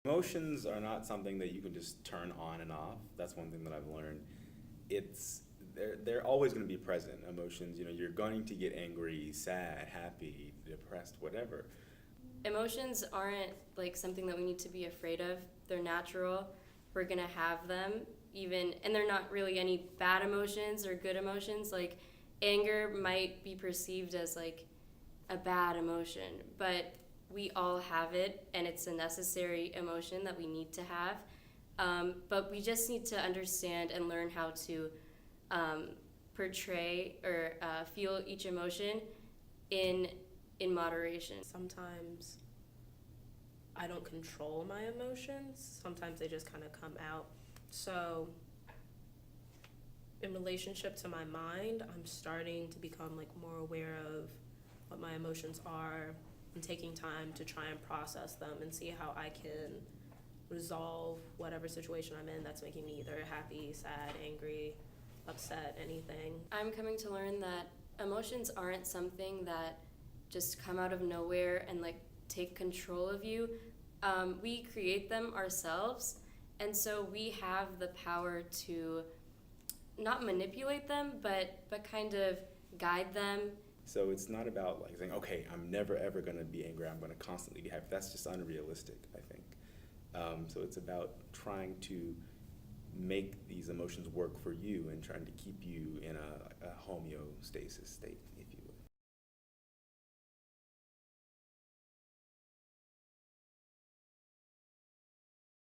Emotions are not something that you can just turn on and off. That's one thing that I've learned. It's they're always going to be present. Emotions, you're going to get angry, sad, happy, depressed, whatever. Emotions aren't like something that we need to be afraid of. They're natural. We're gonna have them even, and they're not really any bad emotions or good emotions. Like anger might be perceived as like a bad emotion, but we all have it, and it's a necessary emotion that we need to have. But we just need to understand and learn how to portray or feel each emotion in in moderation. Sometimes I don't control my emotions. Sometimes they just kind of come out. So in relationship to my mind, I'm starting to become like more aware of what my emotions are and taking time to try and process them and see how I can resolve whatever situation I'm in that's making me either happy, sad, angry, upset, anything. I'm coming to learn that emotions aren't something that just come out of nowhere and like take control of you. We create them ourselves, and so we have the power to not manipulate them, but kind of guide them. So it's not about like saying, okay, I'm never ever going to be angry. I'm going to constantly be happy. That's just unrealistic, I think. So it's about trying to make these emotions work for you and trying to keep you in a homeostasis state, if you will.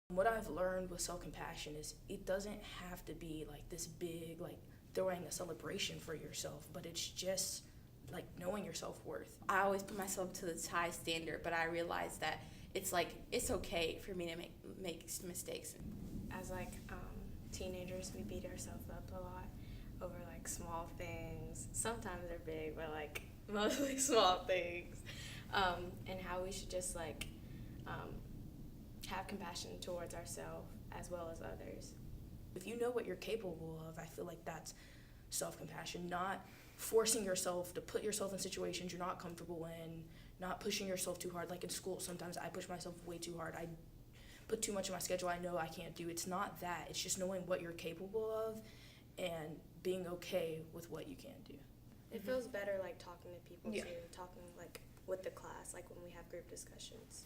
What I've learned with self-compassion is it doesn't have to be like this big, like throwing a celebration for yourself, but it's just like knowing your self-worth. I always put myself to the high standard, but I realize that it's like it's okay for me to make mistakes. As like teenagers, we beat ourselves up a lot over like small things. Sometimes they're big, but like mostly small things. And how we should just like have compassion towards ourselves as well as others. If you know what you're capable of, I feel like that's self-compassion, not forcing yourself to put yourself in situations you're not comfortable in, not pushing yourself too hard. Like in school, sometimes I push myself way too hard. I put too much in my schedule I know I can't do. It's not that. It's just knowing what you're capable of and being okay with what you can do. It feels better like talking to people Yeah. too, talking like with the class, like when we have group discussions.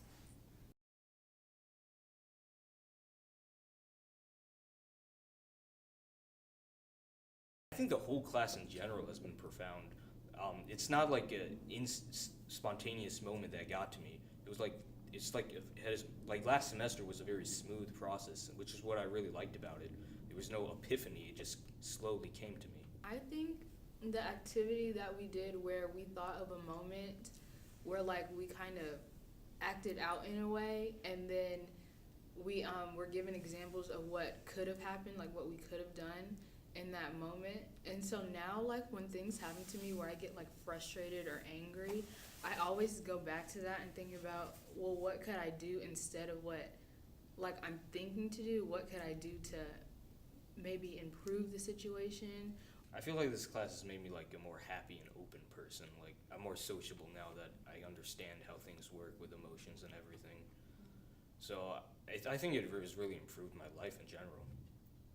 I think the whole class in general has been profound. It's not like a spontaneous moment that got to me. It was like like last semester was a very smooth process, which is what I really liked about it. There was no epiphany; it just slowly came to me. I think the activity that we did where we thought of a moment where like we kind of acted out in a way, and then we were given examples of what could have happened, like what we could have done in that moment. And so now like when things happen to me where I get like frustrated or angry, I always go back to that and think about, well, what could I do instead of what like I'm thinking to do? What could I do to maybe improve the situation? I feel like this class has made me like a more happy and open person. Like I'm more sociable now that I understand how things work with emotions and everything. So I think it has really improved my life in general.